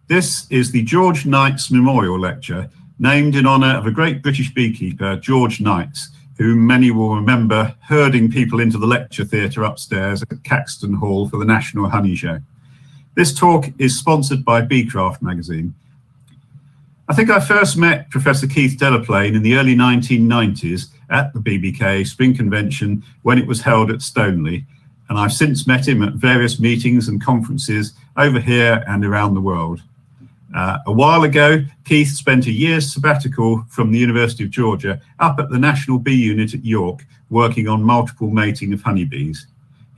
This is the George Knights Memorial Lecture, named in honour of a great British beekeeper, George Knights, whom many will remember herding people into the lecture theatre upstairs at Caxton Hall for the National Honey Show. This talk is sponsored by Beecraft magazine. I think I first met Professor Keith Delaplane in the early 1990s at the BBKA Spring Convention when it was held at Stoneleigh, and I've since met him at various meetings and conferences over here and around the world. A while ago, Keith spent a year's sabbatical from the University of Georgia up at the National Bee Unit at York, working on multiple mating of honeybees.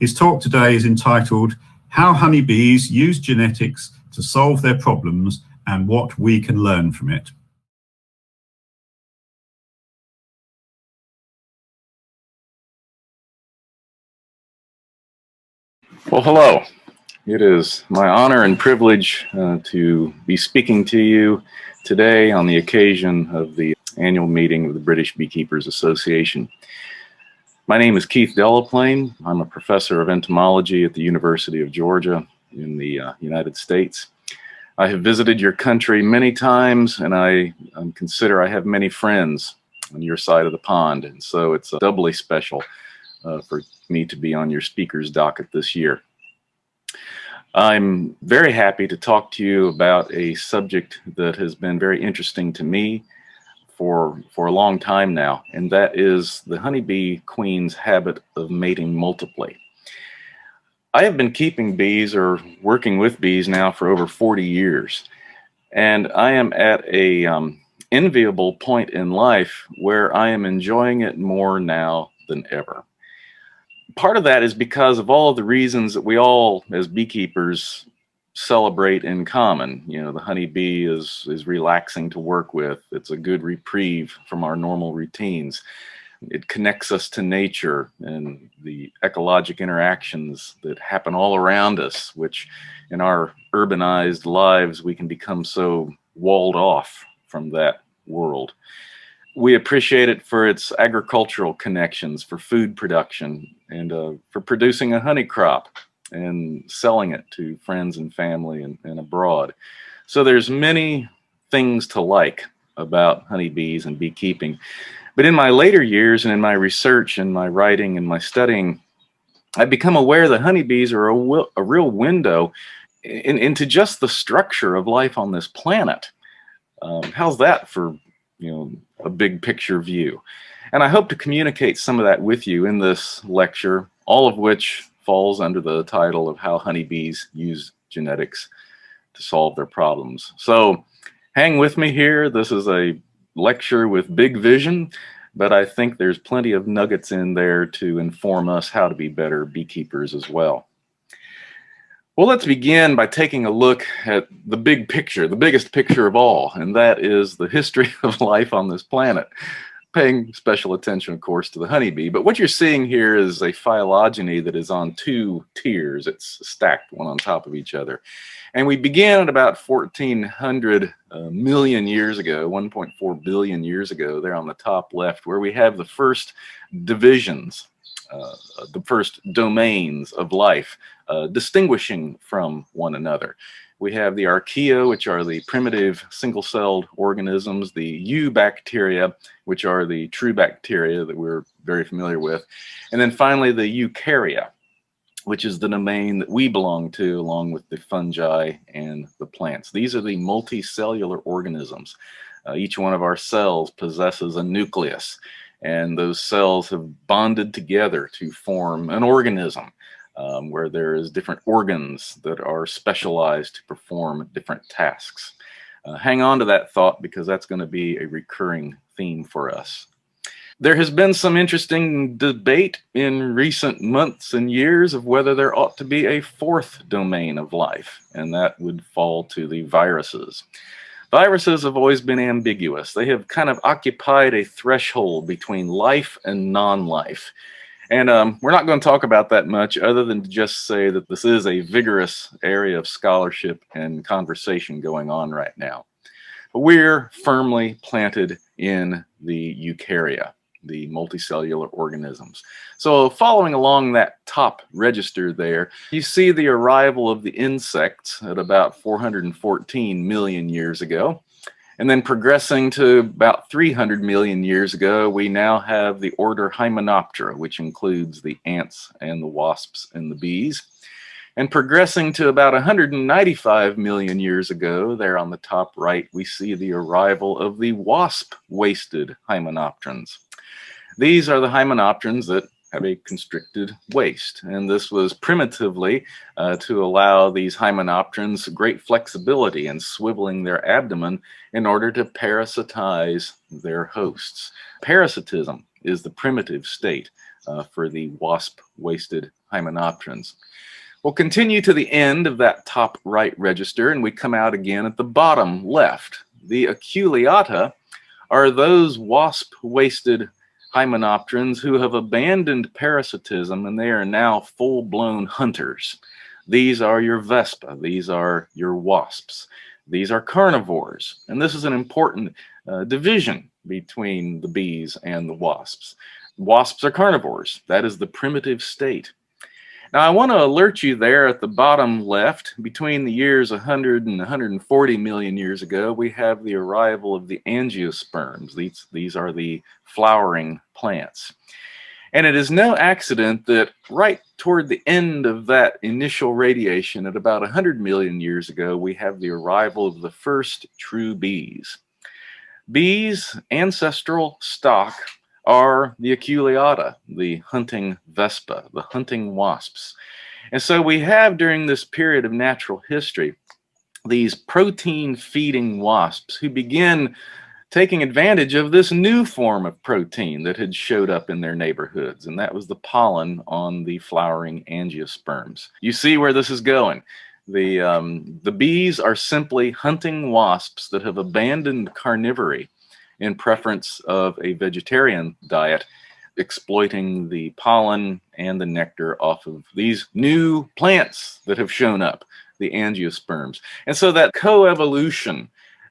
His talk today is entitled, "How Honeybees Use Genetics to Solve Their Problems and What We Can Learn from It." Well, hello. It is my honor and privilege to be speaking to you today on the occasion of the annual meeting of the British Beekeepers Association. My name is Keith Delaplane. I'm a professor of entomology at the University of Georgia in the United States. I have visited your country many times, and I consider I have many friends on your side of the pond, and so it's doubly special for me to be on your speaker's docket this year. I'm very happy to talk to you about a subject that has been very interesting to me for a long time now, and that is the honeybee queen's habit of mating multiply. I have been keeping bees or working with bees now for over 40 years, and I am at a enviable point in life where I am enjoying it more now than ever. Part of that is because of all of the reasons that we all, as beekeepers, celebrate in common. You know, the honeybee is relaxing to work with. It's a good reprieve from our normal routines. It connects us to nature and the ecologic interactions that happen all around us, which in our urbanized lives, we can become so walled off from that world. We appreciate it for its agricultural connections, for food production, and for producing a honey crop and selling it to friends and family and abroad. So there's many things to like about honeybees and beekeeping. But in my later years and in my research and my writing and my studying, I've become aware that honeybees are a real window into just the structure of life on this planet. How's that for a big picture view? And I hope to communicate some of that with you in this lecture, all of which falls under the title of How Honeybees Use Genetics to Solve Their Problems. So hang with me here. This is a lecture with big vision, but I think there's plenty of nuggets in there to inform us how to be better beekeepers as well. Well, let's begin by taking a look at the big picture, the biggest picture of all, and that is the history of life on this planet, paying special attention, of course, to the honeybee. But what you're seeing here is a phylogeny that is on two tiers. It's stacked one on top of each other. And we began at about 1,400 million years ago, 1.4 billion years ago, there on the top left, where we have the first divisions, the first domains of life, distinguishing from one another. We have the archaea, which are the primitive single-celled organisms, the eubacteria, which are the true bacteria that we're very familiar with, and then finally the eukarya, which is the domain that we belong to, along with the fungi and the plants. These are the multicellular organisms. Each one of our cells possesses a nucleus, and those cells have bonded together to form an organism. Where there is different organs that are specialized to perform different tasks. Hang on to that thought, because that's going to be a recurring theme for us. There has been some interesting debate in recent months and years of whether there ought to be a fourth domain of life, and that would fall to the viruses. Viruses have always been ambiguous. They have kind of occupied a threshold between life and non-life. And we're not going to talk about that much, other than to just say that this is a vigorous area of scholarship and conversation going on right now. But we're firmly planted in the eukarya. the multicellular organisms. So following along that top register there, you see the arrival of the insects at about 414 million years ago. And then progressing to about 300 million years ago, we now have the order Hymenoptera, which includes the ants and the wasps and the bees. And progressing to about 195 million years ago, there on the top right, we see the arrival of the wasp-waisted hymenopterans. These are the hymenopterans that have a constricted waist, and this was primitively to allow these hymenopterans great flexibility in swiveling their abdomen in order to parasitize their hosts. Parasitism is the primitive state for the wasp-waisted hymenopterans. We'll continue to the end of that top right register, and we come out again at the bottom left. The aculeata are those wasp-waisted hymenopterans who have abandoned parasitism, and they are now full-blown hunters. These are your vespa. These are your wasps. These are carnivores, and this is an important division between the bees and the wasps. Wasps are carnivores. That is the primitive state. Now, I want to alert you there at the bottom left, between the years 100 and 140 million years ago, we have the arrival of the angiosperms. These are the flowering plants. And it is no accident that right toward the end of that initial radiation, at about 100 million years ago, we have the arrival of the first true bees. Bees' ancestral stock are the aculeata, the hunting vespa, the hunting wasps. And so we have, during this period of natural history, these protein-feeding wasps who begin taking advantage of this new form of protein that had showed up in their neighborhoods, and that was the pollen on the flowering angiosperms. You see where this is going. The bees are simply hunting wasps that have abandoned carnivory in preference of a vegetarian diet, exploiting the pollen and the nectar off of these new plants that have shown up, the angiosperms. And so that coevolution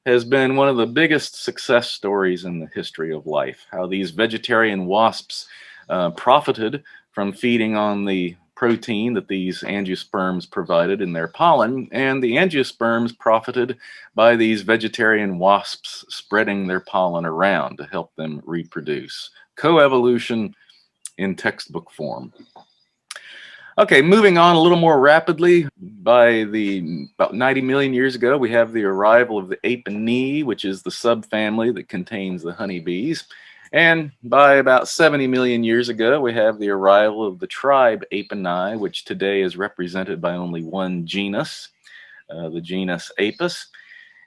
has been one of the biggest success stories in the history of life, how these vegetarian wasps profited from feeding on the protein that these angiosperms provided in their pollen, and the angiosperms profited by these vegetarian wasps spreading their pollen around to help them reproduce. Coevolution in textbook form. Okay, moving on a little more rapidly, about 90 million years ago, we have the arrival of the Apiinae, which is the subfamily that contains the honeybees. And by about 70 million years ago, we have the arrival of the tribe Apiinae, which today is represented by only one genus, the genus Apis.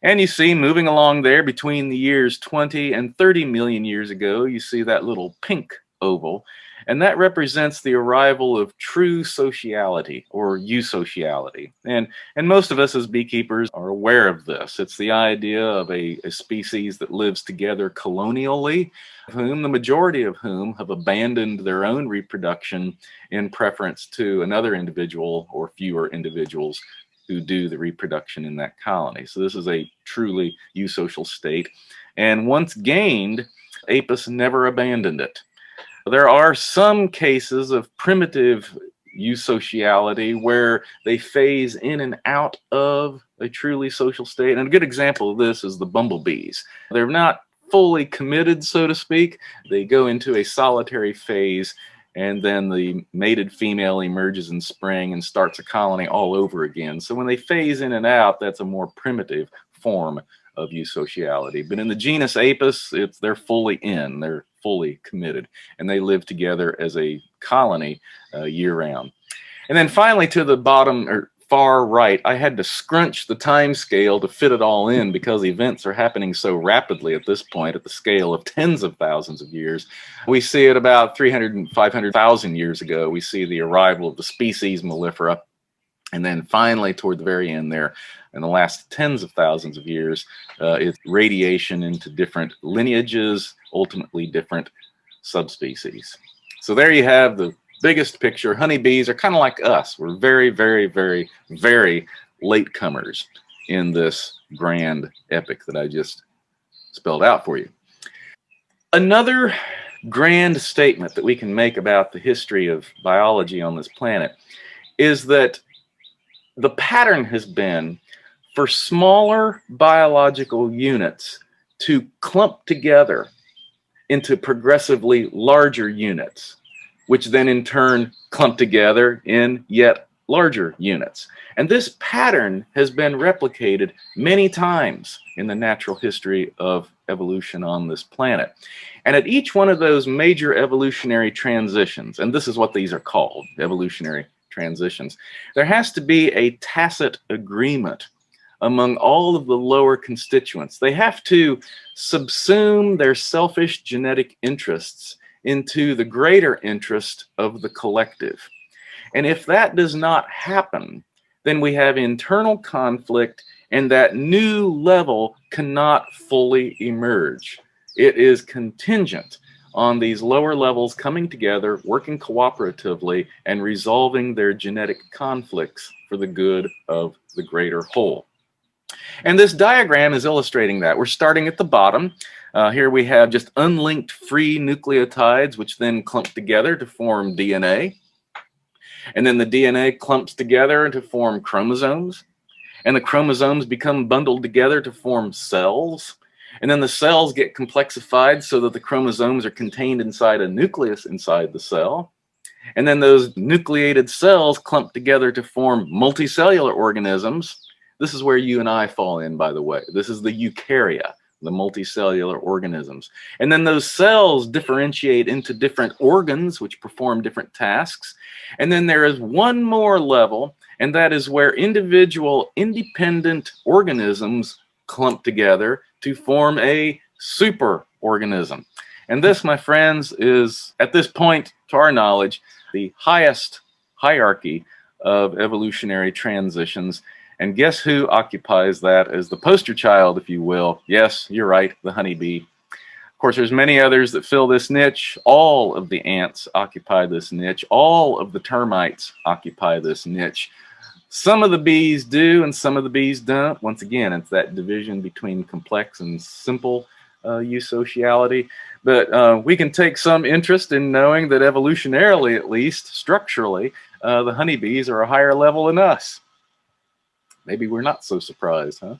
And you see, moving along there between the years 20 and 30 million years ago, you see that little pink oval. And that represents the arrival of true sociality, or eusociality. And most of us as beekeepers are aware of this. It's the idea of a species that lives together colonially, the majority of whom have abandoned their own reproduction in preference to another individual or fewer individuals who do the reproduction in that colony. So this is a truly eusocial state. And once gained, Apis never abandoned it. There are some cases of primitive eusociality where they phase in and out of a truly social state. And a good example of this is the bumblebees. They're not fully committed, so to speak. They go into a solitary phase, and then the mated female emerges in spring and starts a colony all over again. So when they phase in and out, that's a more primitive form of eusociality. But in the genus Apis, they're fully in, they're fully committed, and they live together as a colony year-round. And then finally, to the bottom, or far right, I had to scrunch the time scale to fit it all in because events are happening so rapidly at this point, at the scale of tens of thousands of years. We see it about 300 and 500,000 years ago. We see the arrival of the species Mellifera. And then finally, toward the very end there, in the last tens of thousands of years, it's radiation into different lineages, ultimately different subspecies. So there you have the biggest picture. Honeybees are kind of like us. We're very, very, very, very latecomers in this grand epic that I just spelled out for you. Another grand statement that we can make about the history of biology on this planet is that the pattern has been for smaller biological units to clump together into progressively larger units, which then in turn clump together in yet larger units. And this pattern has been replicated many times in the natural history of evolution on this planet. And at each one of those major evolutionary transitions, and this is what these are called, evolutionary transitions, there has to be a tacit agreement among all of the lower constituents. They have to subsume their selfish genetic interests into the greater interest of the collective. And if that does not happen, then we have internal conflict, and that new level cannot fully emerge. It is contingent on these lower levels coming together, working cooperatively, and resolving their genetic conflicts for the good of the greater whole. And this diagram is illustrating that. We're starting at the bottom. Here we have just unlinked free nucleotides, which then clump together to form DNA. And then the DNA clumps together to form chromosomes. And the chromosomes become bundled together to form cells. And then the cells get complexified so that the chromosomes are contained inside a nucleus inside the cell. And then those nucleated cells clump together to form multicellular organisms. This is where you and I fall in, by the way. This is the eukarya, the multicellular organisms. And then those cells differentiate into different organs, which perform different tasks. And then there is one more level, and that is where individual independent organisms clump together to form a superorganism. And this, my friends, is, at this point, to our knowledge, the highest hierarchy of evolutionary transitions. And guess who occupies that as the poster child, if you will? Yes, you're right, the honeybee. Of course, there's many others that fill this niche. All of the ants occupy this niche. All of the termites occupy this niche. Some of the bees do and some of the bees don't. Once again, it's that division between complex and simple eusociality. But we can take some interest in knowing that evolutionarily, at least, structurally, the honeybees are a higher level than us. Maybe we're not so surprised, huh?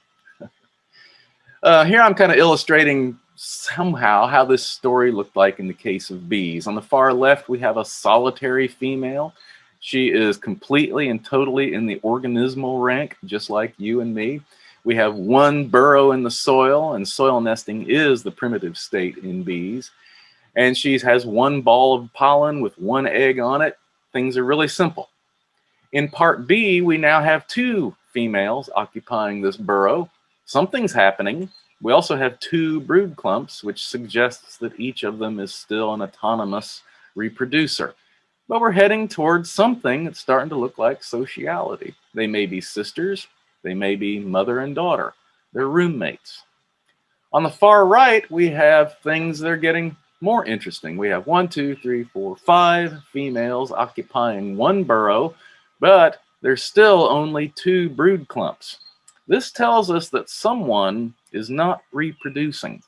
Here I'm kind of illustrating somehow how this story looked like in the case of bees. On the far left, we have a solitary female. She is completely and totally in the organismal rank, just like you and me. We have one burrow in the soil, and soil nesting is the primitive state in bees. And she has one ball of pollen with one egg on it. Things are really simple. In part B, we now have two females occupying this burrow. Something's happening. We also have two brood clumps, which suggests that each of them is still an autonomous reproducer. But we're heading towards something that's starting to look like sociality. They may be sisters. They may be mother and daughter. They're roommates. On the far right, we have things that are getting more interesting. We have 1, 2, 3, 4, 5 females occupying one burrow, but there's still only 2 brood clumps. This tells us that someone is not reproducing.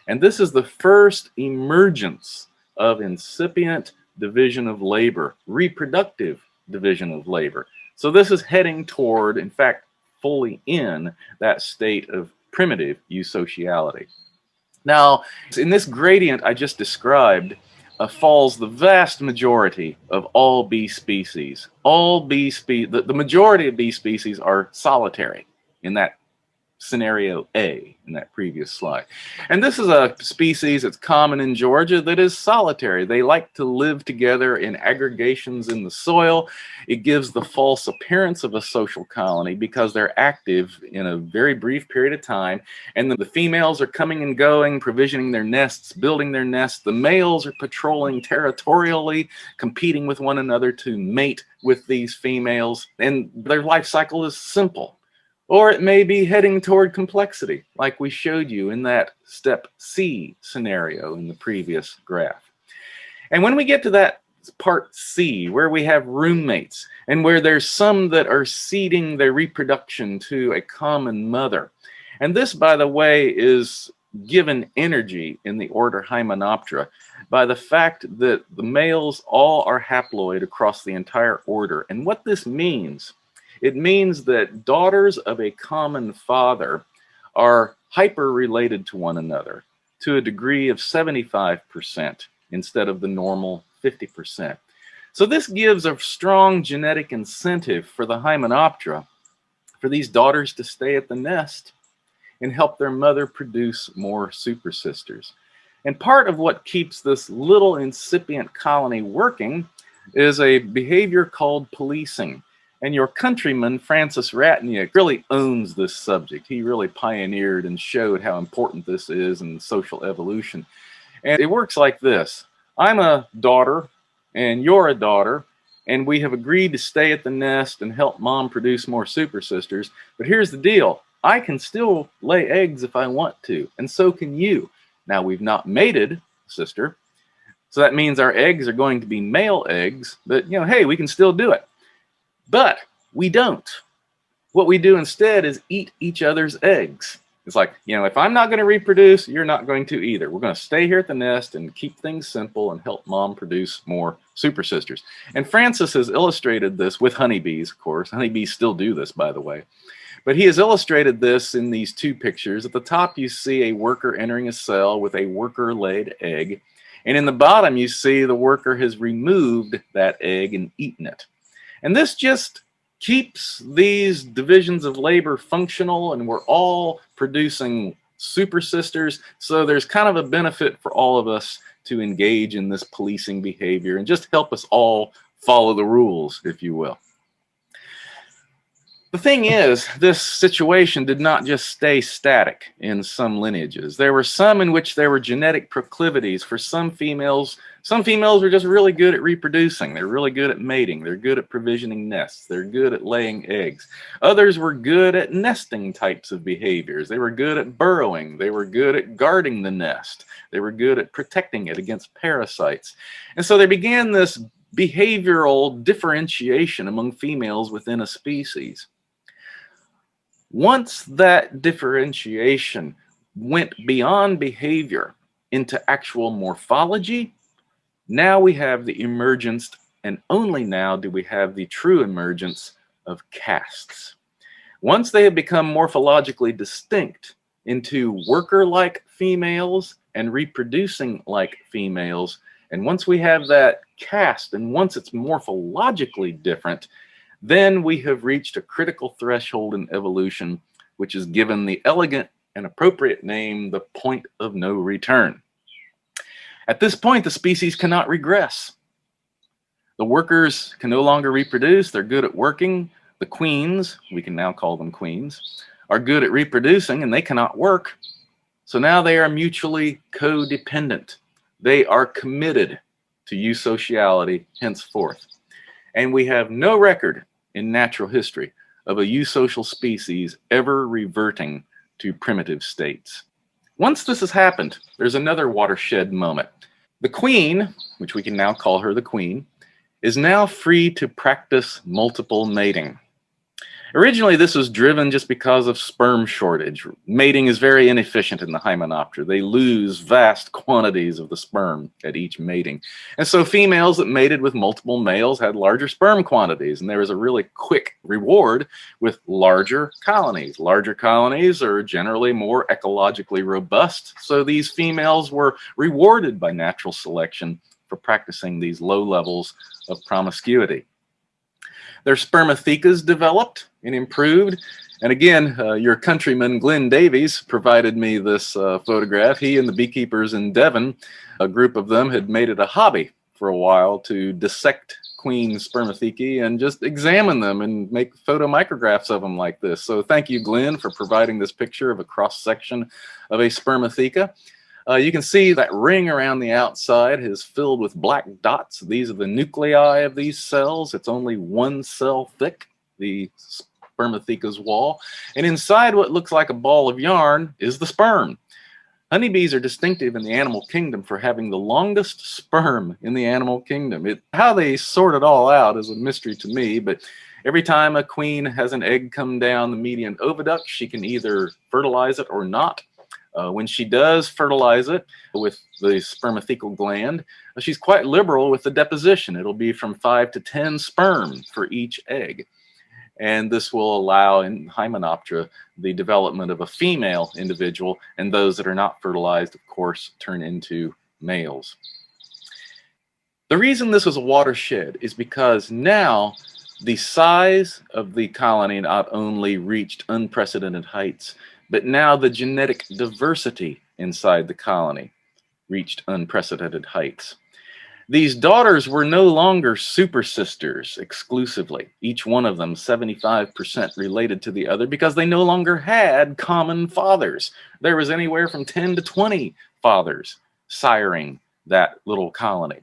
And this is the first emergence of incipient division of labor, reproductive division of labor. So this is heading toward, in fact, fully in that state of primitive eusociality. Now, in this gradient I just described, falls the vast majority of all bee species. The majority of bee species are solitary in that scenario A in that previous slide. And this is a species that's common in Georgia that is solitary. They like to live together in aggregations in the soil. It gives the false appearance of a social colony because they're active in a very brief period of time. And the females are coming and going, provisioning their nests, building their nests. The males are patrolling territorially, competing with one another to mate with these females. And their life cycle is simple. Or it may be heading toward complexity, like we showed you in that step C scenario in the previous graph. And when we get to that part C, where we have roommates, and where there's some that are ceding their reproduction to a common mother. And this, by the way, is given energy in the order Hymenoptera by the fact that the males all are haploid across the entire order. And what this means, it means that daughters of a common father are hyper-related to one another to a degree of 75% instead of the normal 50%. So this gives a strong genetic incentive for the Hymenoptera for these daughters to stay at the nest and help their mother produce more super sisters. And part of what keeps this little incipient colony working is a behavior called policing. And your countryman, Francis Ratnick, really owns this subject. He really pioneered and showed how important this is in social evolution. And it works like this. I'm a daughter, and you're a daughter, and we have agreed to stay at the nest and help mom produce more super sisters. But here's the deal. I can still lay eggs if I want to, and so can you. Now, we've not mated, sister, so that means our eggs are going to be male eggs, but, you know, hey, we can still do it. But we don't. What we do instead is eat each other's eggs. It's like, you know, if I'm not going to reproduce, you're not going to either. We're going to stay here at the nest and keep things simple and help mom produce more super sisters. And Francis has illustrated this with honeybees, of course. Honeybees still do this, by the way. But he has illustrated this in these two pictures. At the top, you see a worker entering a cell with a worker-laid egg. And in the bottom, you see the worker has removed that egg and eaten it. And this just keeps these divisions of labor functional, and we're all producing super sisters. So there's kind of a benefit for all of us to engage in this policing behavior and just help us all follow the rules, if you will. The thing is, this situation did not just stay static in some lineages. There were some in which there were genetic proclivities for some females. Some females were just really good at reproducing. They're really good at mating. They're good at provisioning nests. They're good at laying eggs. Others were good at nesting types of behaviors. They were good at burrowing. They were good at guarding the nest. They were good at protecting it against parasites. And so there began this behavioral differentiation among females within a species. Once that differentiation went beyond behavior into actual morphology, now we have the emergence, and only now do we have the true emergence of castes. Once they have become morphologically distinct into worker-like females and reproducing-like females, and once we have that caste, and once it's morphologically different, then we have reached a critical threshold in evolution, which is given the elegant and appropriate name, the point of no return. At this point, the species cannot regress. The workers can no longer reproduce. They're good at working. The queens, we can now call them queens, are good at reproducing, and they cannot work. So now they are mutually codependent. They are committed to eusociality henceforth. And we have no record in natural history of a eusocial species ever reverting to primitive states. Once this has happened, there's another watershed moment. The queen, which we can now call her the queen, is now free to practice multiple mating. Originally, this was driven just because of sperm shortage. Mating is very inefficient in the Hymenoptera. They lose vast quantities of the sperm at each mating. And so females that mated with multiple males had larger sperm quantities, and there was a really quick reward with larger colonies. Larger colonies are generally more ecologically robust, so these females were rewarded by natural selection for practicing these low levels of promiscuity. Their spermathecas developed and improved. And again, your countryman, Glenn Davies, provided me this photograph. He and the beekeepers in Devon, a group of them, had made it a hobby for a while to dissect queen spermathecae and just examine them and make photomicrographs of them like this. So thank you, Glenn, for providing this picture of a cross-section of a spermatheca. You can see that ring around the outside is filled with black dots. These are the nuclei of these cells. It's only one cell thick, the spermatheca's wall. And inside what looks like a ball of yarn is the sperm. Honeybees are distinctive in the animal kingdom for having the longest sperm in the animal kingdom. How they sort it all out is a mystery to me, but every time a queen has an egg come down the median oviduct, she can either fertilize it or not. When she does fertilize it with the spermathecal gland, she's quite liberal with the deposition. It'll be from 5 to 10 sperm for each egg. And this will allow in Hymenoptera the development of a female individual, and those that are not fertilized, of course, turn into males. The reason this was a watershed is because now the size of the colony not only reached unprecedented heights, but now the genetic diversity inside the colony reached unprecedented heights. These daughters were no longer super sisters exclusively, each one of them 75% related to the other, because they no longer had common fathers. There was anywhere from 10 to 20 fathers siring that little colony.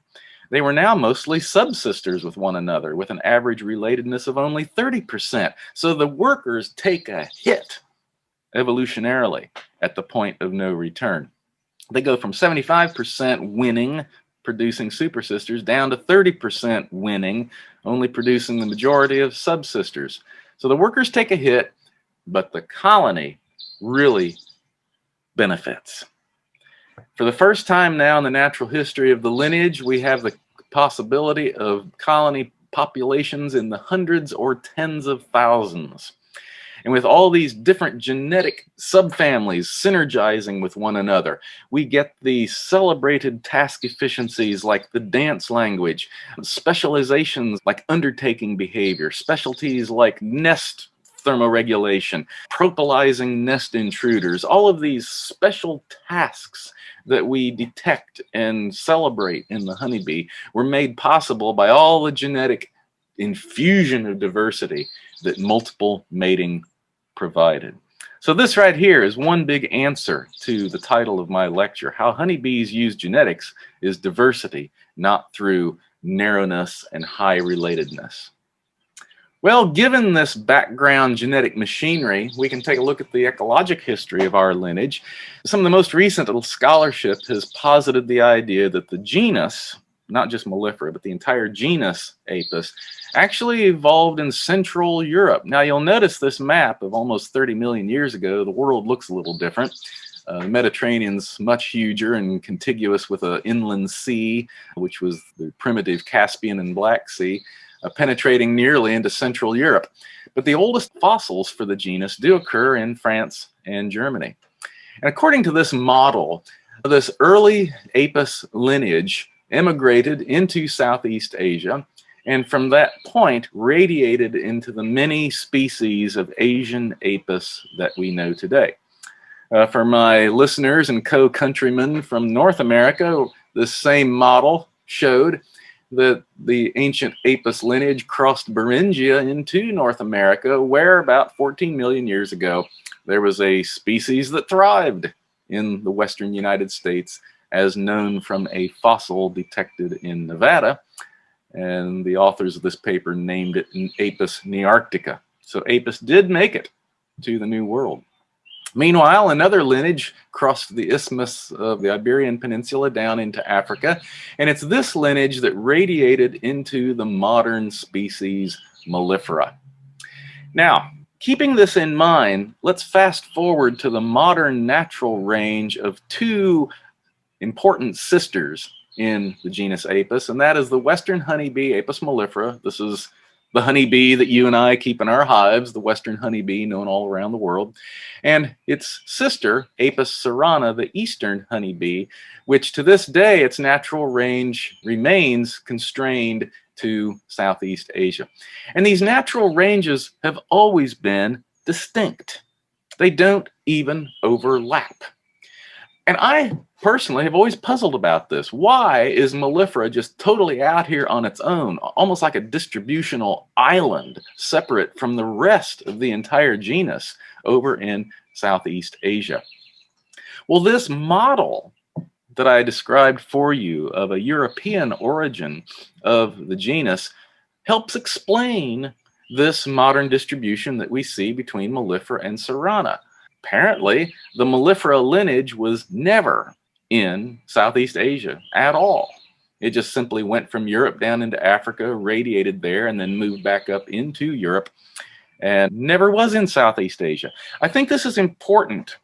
They were now mostly subsisters with one another, with an average relatedness of only 30%. So the workers take a hit evolutionarily at the point of no return. They go from 75% winning, producing super sisters, down to 30% winning, only producing the majority of subsisters. So the workers take a hit, but the colony really benefits. For the first time now in the natural history of the lineage, we have the possibility of colony populations in the hundreds or tens of thousands. And with all these different genetic subfamilies synergizing with one another, we get the celebrated task efficiencies like the dance language, specializations like undertaking behavior, specialties like nest thermoregulation, propylizing nest intruders, all of these special tasks that we detect and celebrate in the honeybee were made possible by all the genetic infusion of diversity that multiple mating provided. So this right here is one big answer to the title of my lecture. How honeybees use genetics is diversity, not through narrowness and high relatedness. Well, given this background genetic machinery, we can take a look at the ecologic history of our lineage. Some of the most recent scholarship has posited the idea that the genus, not just Mellifera, but the entire genus Apis, actually evolved in Central Europe. Now you'll notice this map of almost 30 million years ago, the world looks a little different. The Mediterranean's much huger and contiguous with an inland sea, which was the primitive Caspian and Black Sea, penetrating nearly into Central Europe. But the oldest fossils for the genus do occur in France and Germany. And according to this model, this early Apis lineage emigrated into Southeast Asia, and from that point radiated into the many species of Asian Apis that we know today. For my listeners and co-countrymen from North America, this same model showed that the ancient Apis lineage crossed Beringia into North America, where about 14 million years ago, there was a species that thrived in the western United States, as known from a fossil detected in Nevada. And the authors of this paper named it Apis nearctica. So Apis did make it to the New World. Meanwhile, another lineage crossed the isthmus of the Iberian Peninsula down into Africa, and it's this lineage that radiated into the modern species Mellifera. Now, keeping this in mind, let's fast forward to the modern natural range of two important sisters in the genus Apis, and that is the western honeybee, Apis mellifera. This is the honeybee that you and I keep in our hives, the western honeybee known all around the world, and its sister, Apis cerana, the eastern honeybee, which to this day its natural range remains constrained to Southeast Asia. And these natural ranges have always been distinct. They don't even overlap. And I personally have always puzzled about this. Why is Mellifera just totally out here on its own, almost like a distributional island, separate from the rest of the entire genus over in Southeast Asia? Well, this model that I described for you of a European origin of the genus helps explain this modern distribution that we see between Mellifera and cerana. Apparently, the Mellifera lineage was never in Southeast Asia at all. It just simply went from Europe down into Africa, radiated there, and then moved back up into Europe, and never was in Southeast Asia. I think this is important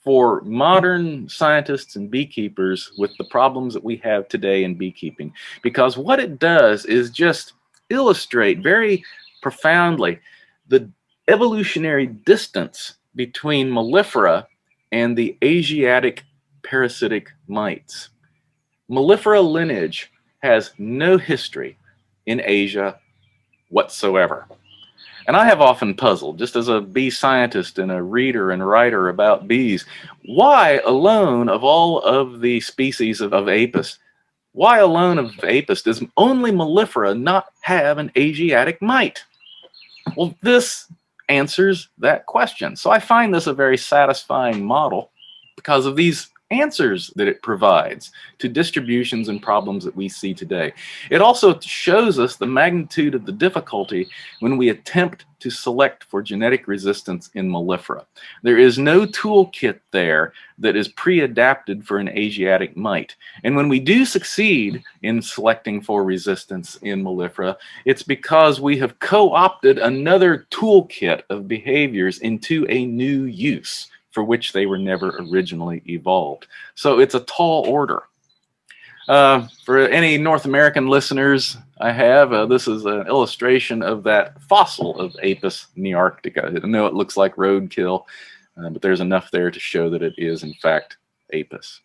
for modern scientists and beekeepers with the problems that we have today in beekeeping, because what it does is just illustrate very profoundly the evolutionary distance between mellifera and the Asiatic parasitic mites. Mellifera lineage has no history in Asia whatsoever. And I have often puzzled, just as a bee scientist and a reader and writer about bees, why alone of all of the species of Apis, why alone of Apis does only mellifera not have an Asiatic mite? Well, this answers that question. So I find this a very satisfying model because of these answers that it provides to distributions and problems that we see today. It also shows us the magnitude of the difficulty when we attempt to select for genetic resistance in mellifera. There is no toolkit there that is pre-adapted for an Asiatic mite. And when we do succeed in selecting for resistance in mellifera, it's because we have co-opted another toolkit of behaviors into a new use for which they were never originally evolved. So it's a tall order. For any North American listeners I have, this is an illustration of that fossil of Apis nearctica. I know it looks like roadkill, but there's enough there to show that it is in fact Apis.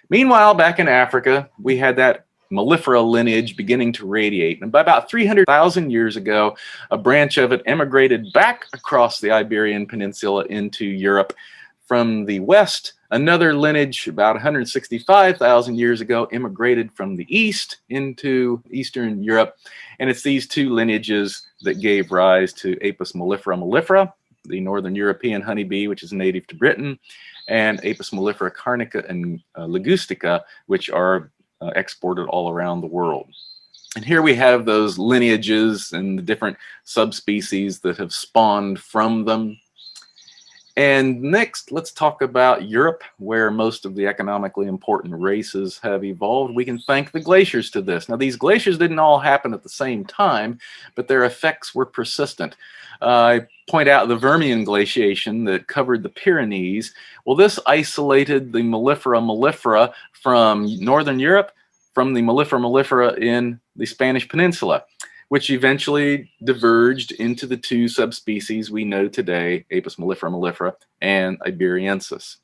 Meanwhile, back in Africa, we had that mellifera lineage beginning to radiate. And by about 300,000 years ago, a branch of it emigrated back across the Iberian Peninsula into Europe. From the west, another lineage about 165,000 years ago immigrated from the east into Eastern Europe. And it's these two lineages that gave rise to Apis mellifera mellifera, the Northern European honeybee, which is native to Britain, and Apis mellifera carnica and ligustica, which are exported all around the world. And here we have those lineages and the different subspecies that have spawned from them. And next, let's talk about Europe, where most of the economically important races have evolved. We can thank the glaciers to this. Now, these glaciers didn't all happen at the same time, but their effects were persistent. I point out the Vermian glaciation that covered the Pyrenees. Well, this isolated the mellifera mellifera from Northern Europe from the mellifera mellifera in the Spanish Peninsula, which eventually diverged into the two subspecies we know today, Apis mellifera mellifera and iberiensis.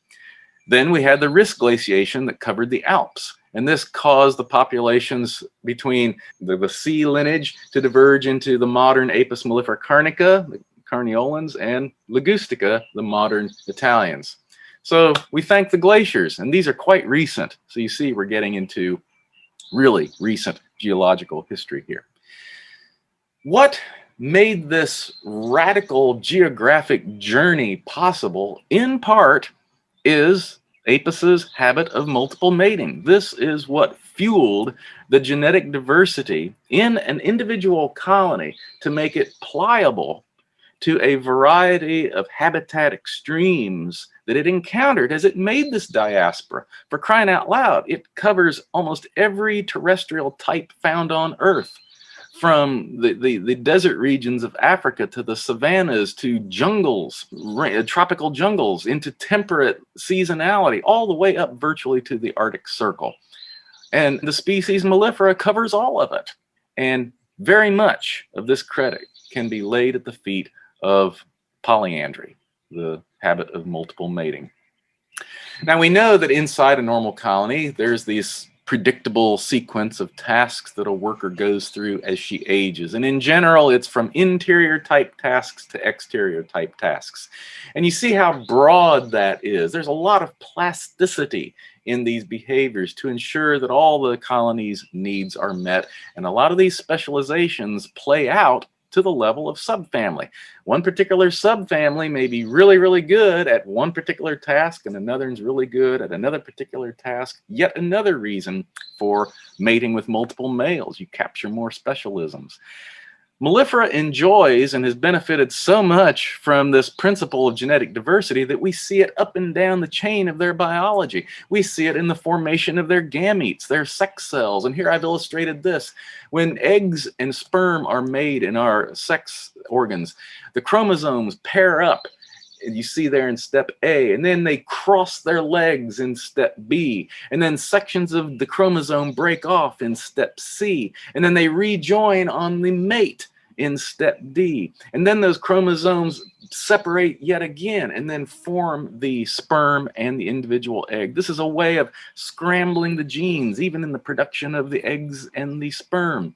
Then we had the Riss glaciation that covered the Alps, and this caused the populations between the C lineage to diverge into the modern Apis mellifera carnica, the Carniolans, and Ligustica, the modern Italians. So we thank the glaciers, and these are quite recent. So you see we're getting into really recent geological history here. What made this radical geographic journey possible, in part, is Apis's habit of multiple mating. This is what fueled the genetic diversity in an individual colony to make it pliable to a variety of habitat extremes that it encountered as it made this diaspora. For crying out loud, it covers almost every terrestrial type found on Earth, from the desert regions of Africa to the savannas to jungles, tropical jungles, into temperate seasonality, all the way up virtually to the Arctic Circle. And the species mellifera covers all of it. And very much of this credit can be laid at the feet of polyandry, the habit of multiple mating. Now we know that inside a normal colony, there's these predictable sequence of tasks that a worker goes through as she ages. And in general, it's from interior type tasks to exterior type tasks. And you see how broad that is. There's a lot of plasticity in these behaviors to ensure that all the colony's needs are met. And a lot of these specializations play out to the level of subfamily. One particular subfamily may be really, really good at one particular task, and another is really good at another particular task. Yet another reason for mating with multiple males. You capture more specialisms. Mellifera enjoys and has benefited so much from this principle of genetic diversity that we see it up and down the chain of their biology. We see it in the formation of their gametes, their sex cells. And here I've illustrated this. When eggs and sperm are made in our sex organs, the chromosomes pair up you see there in step A, and then they cross their legs in step B, and then sections of the chromosome break off in step C, and then they rejoin on the mate in step D, and then those chromosomes separate yet again and then form the sperm and the individual egg. This is a way of scrambling the genes, even in the production of the eggs and the sperm.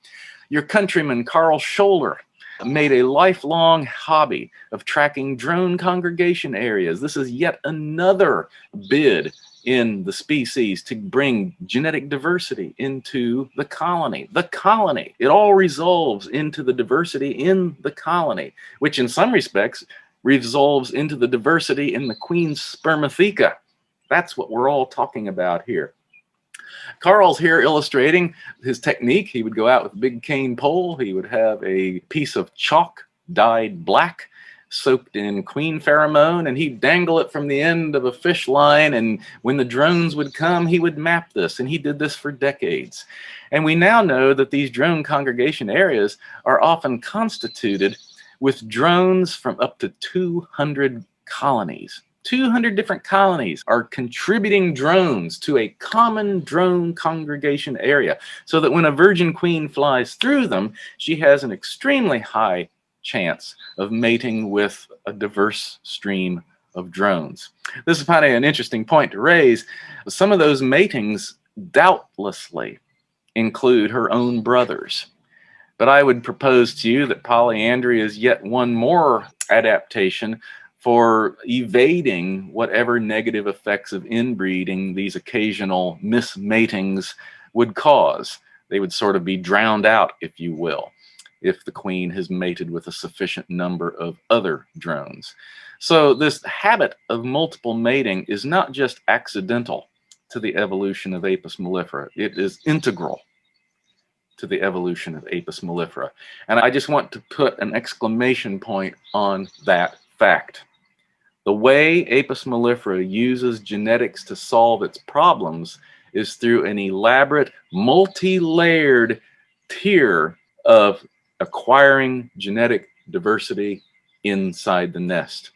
Your countryman Carl Scholler made a lifelong hobby of tracking drone congregation areas. This is yet another bid in the species to bring genetic diversity into the colony. The colony. It all resolves into the diversity in the colony, which in some respects resolves into the diversity in the queen's spermatheca. That's what we're all talking about here. Carl's here illustrating his technique. He would go out with a big cane pole. He would have a piece of chalk dyed black, soaked in queen pheromone, and he'd dangle it from the end of a fish line, and when the drones would come, he would map this, and he did this for decades. And we now know that these drone congregation areas are often constituted with drones from up to 200 colonies. 200 different colonies are contributing drones to a common drone congregation area, so that when a virgin queen flies through them, she has an extremely high chance of mating with a diverse stream of drones. This is kind of an interesting point to raise. Some of those matings doubtlessly include her own brothers. But I would propose to you that polyandry is yet one more adaptation for evading whatever negative effects of inbreeding these occasional mismatings would cause. They would sort of be drowned out, if you will, if the queen has mated with a sufficient number of other drones. So this habit of multiple mating is not just accidental to the evolution of Apis mellifera. It is integral to the evolution of Apis mellifera. And I just want to put an exclamation point on that fact. The way Apis mellifera uses genetics to solve its problems is through an elaborate, multi-layered tier of acquiring genetic diversity inside the nest.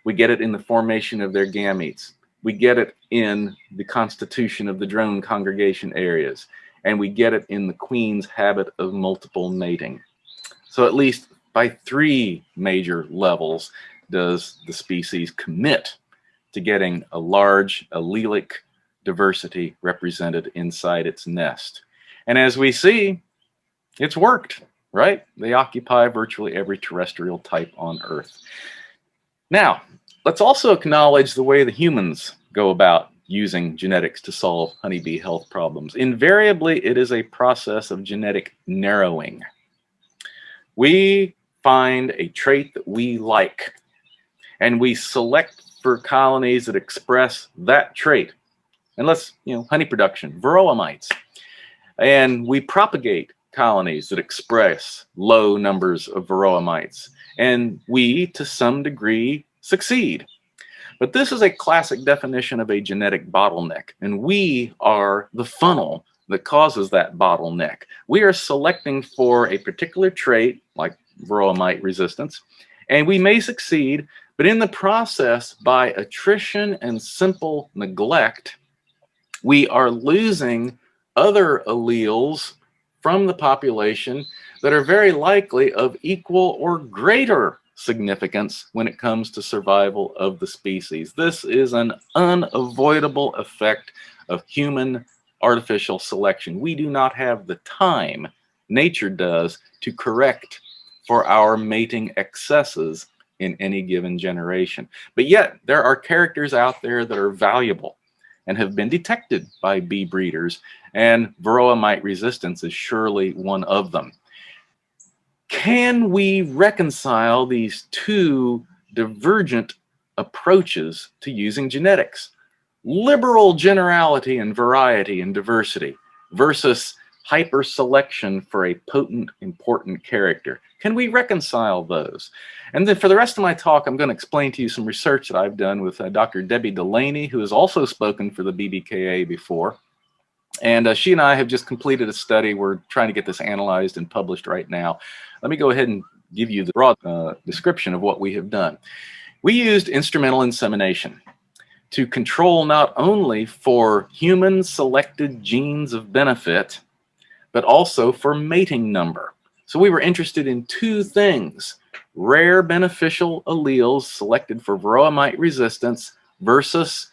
We get it in the formation of their gametes. We get it in the constitution of the drone congregation areas. And we get it in the queen's habit of multiple mating. So at least by 3 major levels does the species commit to getting a large allelic diversity represented inside its nest. And as we see, it's worked, right? They occupy virtually every terrestrial type on Earth. Now, let's also acknowledge the way the humans go about using genetics to solve honeybee health problems. Invariably, it is a process of genetic narrowing. We find a trait that we like, and we select for colonies that express that trait. And let's, honey production, varroa mites. And we propagate colonies that express low numbers of varroa mites. And we, to some degree, succeed. But this is a classic definition of a genetic bottleneck, and we are the funnel that causes that bottleneck. We are selecting for a particular trait, like varroa mite resistance, and we may succeed, but in the process, by attrition and simple neglect, we are losing other alleles from the population that are very likely of equal or greater significance when it comes to survival of the species. This is an unavoidable effect of human artificial selection. We do not have the time, nature does, to correct for our mating excesses in any given generation. But yet, there are characters out there that are valuable and have been detected by bee breeders, and varroa mite resistance is surely one of them. Can we reconcile these 2 divergent approaches to using genetics? Liberal generality and variety and diversity versus hyper-selection for a potent, important character. Can we reconcile those? And then for the rest of my talk, I'm going to explain to you some research that I've done with Dr. Debbie Delaney, who has also spoken for the BBKA before. And she and I have just completed a study. We're trying to get this analyzed and published right now. Let me go ahead and give you the broad description of what we have done. We used instrumental insemination to control not only for human selected genes of benefit, but also for mating number. So we were interested in two things: rare beneficial alleles selected for varroa mite resistance versus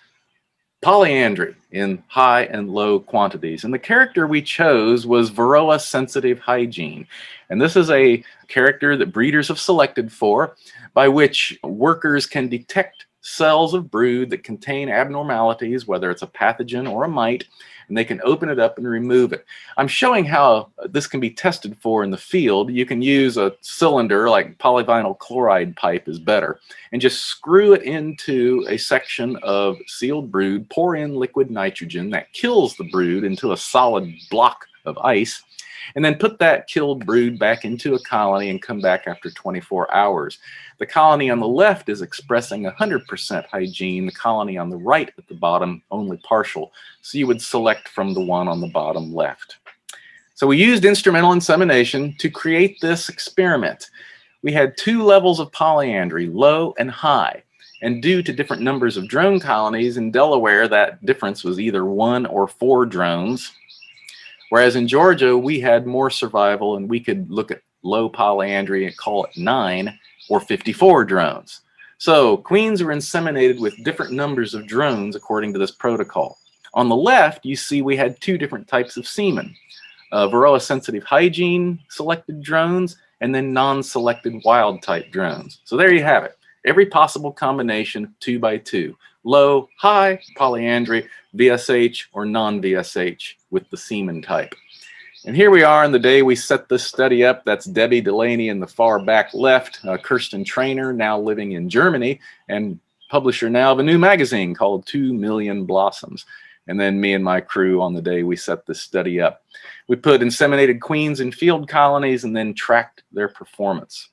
polyandry in high and low quantities. And the character we chose was varroa sensitive hygiene. And this is a character that breeders have selected for, by which workers can detect cells of brood that contain abnormalities, whether it's a pathogen or a mite, and they can open it up and remove it. I'm showing how this can be tested for in the field. You can use a cylinder, like polyvinyl chloride pipe is better, and just screw it into a section of sealed brood, pour in liquid nitrogen that kills the brood into a solid block of ice, and then put that killed brood back into a colony and come back after 24 hours. The colony on the left is expressing 100% hygiene. The colony on the right at the bottom, only partial. So you would select from the one on the bottom left. So we used instrumental insemination to create this experiment. We had two levels of polyandry, low and high. And due to different numbers of drone colonies in Delaware, that difference was either 1 or 4 drones. Whereas in Georgia, we had more survival, and we could look at low polyandry and call it 9 or 54 drones. So queens were inseminated with different numbers of drones according to this protocol. On the left, you see we had two different types of semen: varroa sensitive hygiene selected drones, and then non-selected wild type drones. So there you have it. Every possible combination, 2 by 2. Low, high, polyandry, VSH or non-VSH with the semen type. And here we are on the day we set this study up. That's Debbie Delaney in the far back left, Kirsten Trainer, now living in Germany and publisher now of a new magazine called 2 Million Blossoms. And then me and my crew on the day we set this study up. We put inseminated queens in field colonies and then tracked their performance.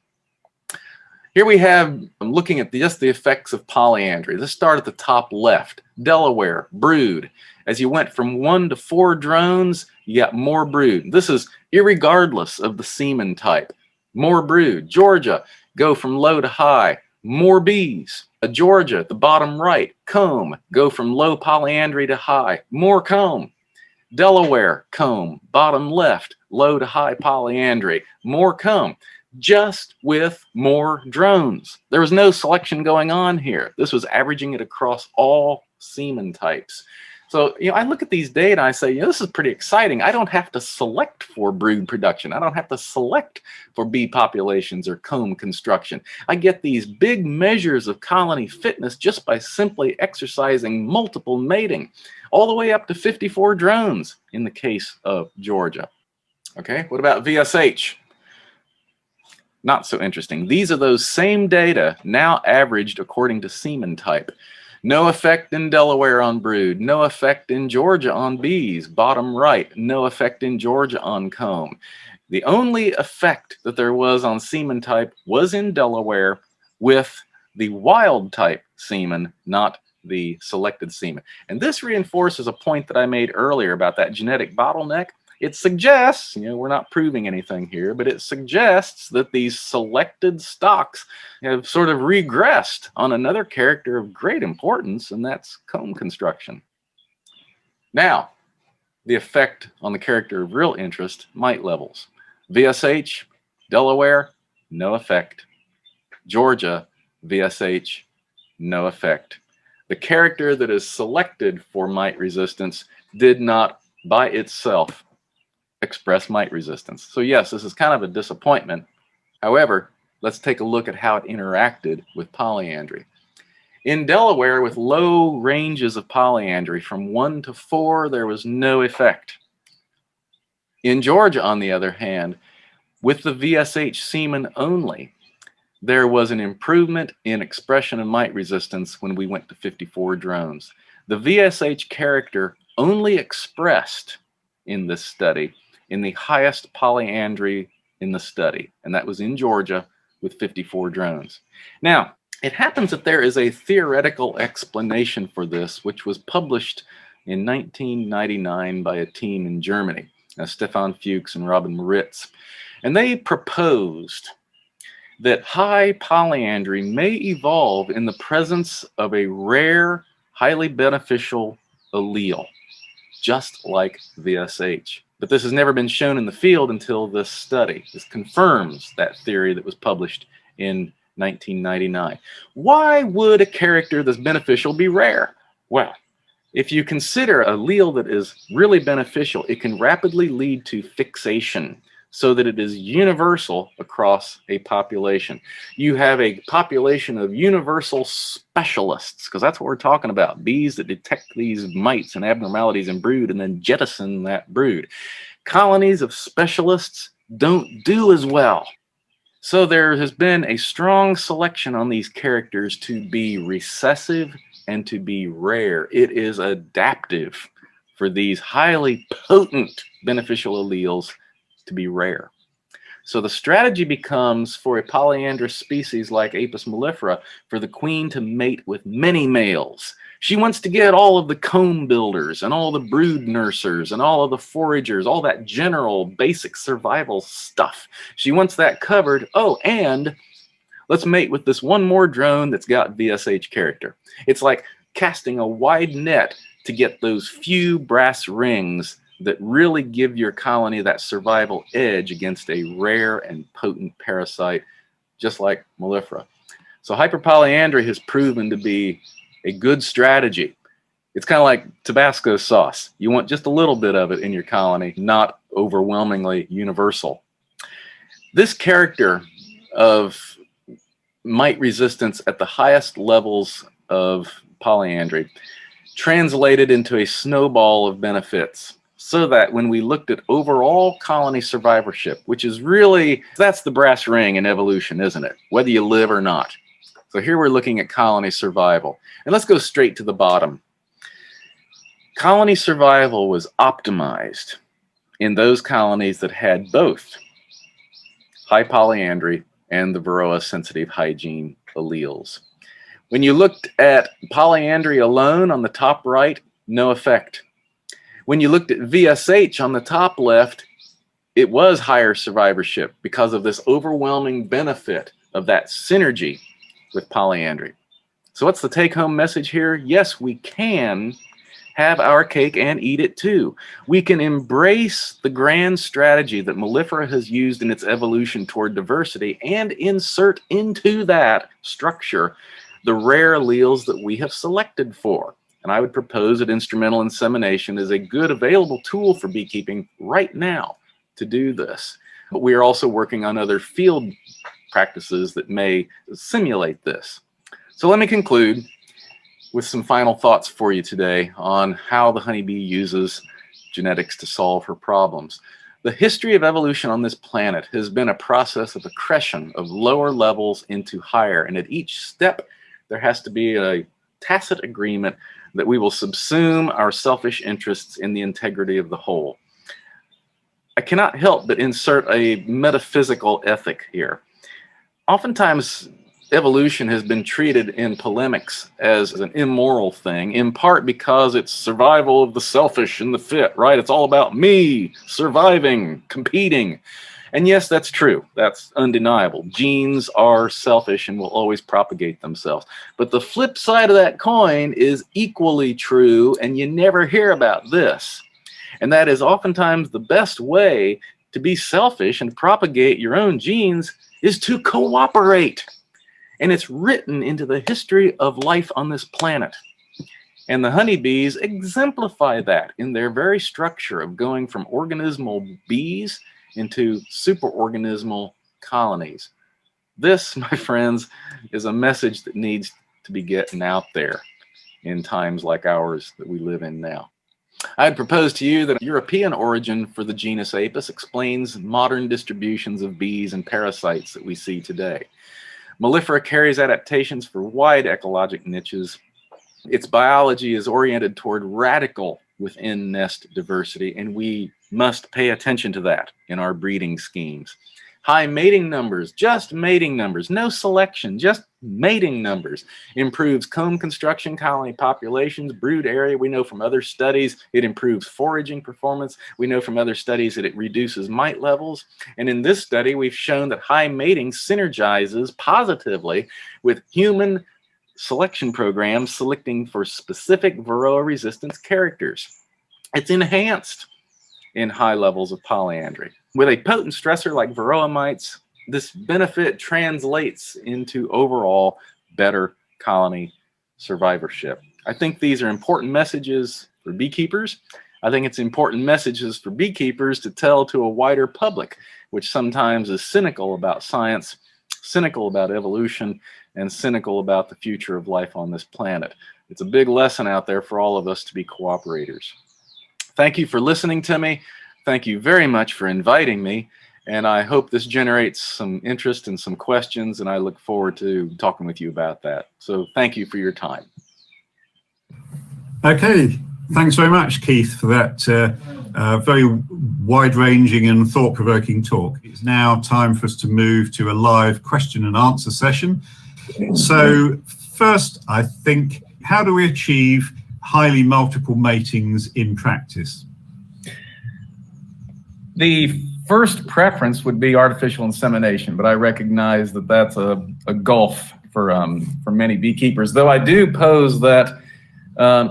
Here we have, I'm looking at just the effects of polyandry. Let's start at the top left. Delaware, brood. As you went from 1 to 4 drones, you got more brood. This is irregardless of the semen type. More brood. Georgia, go from low to high. More bees. Georgia, at the bottom right, comb. Go from low polyandry to high. More comb. Delaware, comb. Bottom left, low to high polyandry. More comb. Just with more drones. There was no selection going on here. This was averaging it across all semen types. So, I look at these data and I say, this is pretty exciting. I don't have to select for brood production. I don't have to select for bee populations or comb construction. I get these big measures of colony fitness just by simply exercising multiple mating, all the way up to 54 drones in the case of Georgia. Okay, what about VSH? Not so interesting. These are those same data now averaged according to semen type. No effect in Delaware on brood. No effect in Georgia on bees. Bottom right. No effect in Georgia on comb. The only effect that there was on semen type was in Delaware with the wild type semen, not the selected semen. And this reinforces a point that I made earlier about that genetic bottleneck. It suggests, we're not proving anything here, but it suggests that these selected stocks have sort of regressed on another character of great importance, and that's comb construction. Now, the effect on the character of real interest, mite levels. VSH, Delaware, no effect. Georgia, VSH, no effect. The character that is selected for mite resistance did not, by itself, express mite resistance. So yes, this is kind of a disappointment. However, let's take a look at how it interacted with polyandry. In Delaware, with low ranges of polyandry from 1 to 4, there was no effect. In Georgia, on the other hand, with the VSH semen only, there was an improvement in expression of mite resistance when we went to 54 drones. The VSH character only expressed in this study in the highest polyandry in the study, and that was in Georgia with 54 drones. Now, it happens that there is a theoretical explanation for this, which was published in 1999 by a team in Germany, Stefan Fuchs and Robin Moritz. And they proposed that high polyandry may evolve in the presence of a rare, highly beneficial allele, just like VSH. But this has never been shown in the field until this study. This confirms that theory that was published in 1999. Why would a character that's beneficial be rare? Well, if you consider an allele that is really beneficial, it can rapidly lead to fixation so that it is universal across a population. You have a population of universal specialists, because that's what we're talking about, bees that detect these mites and abnormalities in brood and then jettison that brood. Colonies of specialists don't do as well. So there has been a strong selection on these characters to be recessive and to be rare. It is adaptive for these highly potent beneficial alleles to be rare. So the strategy becomes for a polyandrous species like Apis mellifera for the queen to mate with many males. She wants to get all of the comb builders and all the brood nursers and all of the foragers, all that general basic survival stuff. She wants that covered. Oh, and let's mate with this one more drone that's got VSH character. It's like casting a wide net to get those few brass rings that really give your colony that survival edge against a rare and potent parasite, just like mellifera. So hyperpolyandry has proven to be a good strategy. It's kind of like Tabasco sauce. You want just a little bit of it in your colony, not overwhelmingly universal. This character of mite resistance at the highest levels of polyandry translated into a snowball of benefits, so that when we looked at overall colony survivorship, which is really, that's the brass ring in evolution, isn't it? Whether you live or not. So here we're looking at colony survival. And let's go straight to the bottom. Colony survival was optimized in those colonies that had both high polyandry and the Varroa-sensitive hygiene alleles. When you looked at polyandry alone on the top right, no effect. When you looked at VSH on the top left, it was higher survivorship because of this overwhelming benefit of that synergy with polyandry. So what's the take-home message here? Yes, we can have our cake and eat it too. We can embrace the grand strategy that mellifera has used in its evolution toward diversity and insert into that structure the rare alleles that we have selected for. And I would propose that instrumental insemination is a good available tool for beekeeping right now to do this. But we are also working on other field practices that may simulate this. So let me conclude with some final thoughts for you today on how the honeybee uses genetics to solve her problems. The history of evolution on this planet has been a process of accretion of lower levels into higher, and at each step there has to be a tacit agreement that we will subsume our selfish interests in the integrity of the whole. I cannot help but insert a metaphysical ethic here. Oftentimes, evolution has been treated in polemics as an immoral thing, in part because it's survival of the selfish and the fit, right? It's all about me, surviving, competing. And yes, that's true. That's undeniable. Genes are selfish and will always propagate themselves. But the flip side of that coin is equally true, and you never hear about this. And that is oftentimes the best way to be selfish and propagate your own genes is to cooperate. And it's written into the history of life on this planet. And the honeybees exemplify that in their very structure of going from organismal bees into superorganismal colonies. This, my friends, is a message that needs to be getting out there in times like ours that we live in now. I'd propose to you that European origin for the genus Apis explains modern distributions of bees and parasites that we see today. Mellifera carries adaptations for wide ecologic niches. Its biology is oriented toward radical within-nest diversity, and we must pay attention to that in our breeding schemes. High mating numbers, just mating numbers, no selection, just mating numbers, improves comb construction, colony populations, brood area. We know from other studies it improves foraging performance. We know from other studies that it reduces mite levels. And in this study, we've shown that high mating synergizes positively with human selection programs selecting for specific Varroa resistance characters. It's enhanced in high levels of polyandry. With a potent stressor like Varroa mites, this benefit translates into overall better colony survivorship. I think these are important messages for beekeepers. I think it's important messages for beekeepers to tell to a wider public, which sometimes is cynical about science, cynical about evolution, and cynical about the future of life on this planet. It's a big lesson out there for all of us to be cooperators. Thank you for listening to me. Thank you very much for inviting me. And I hope this generates some interest and some questions, and I look forward to talking with you about that. So thank you for your time. Okay, thanks very much, Keith, for that very wide-ranging and thought-provoking talk. It's now time for us to move to a live question and answer session. So first, I think, how do we achieve highly multiple matings in practice? The first preference would be artificial insemination, but I recognize that that's a gulf for many beekeepers, though I do pose that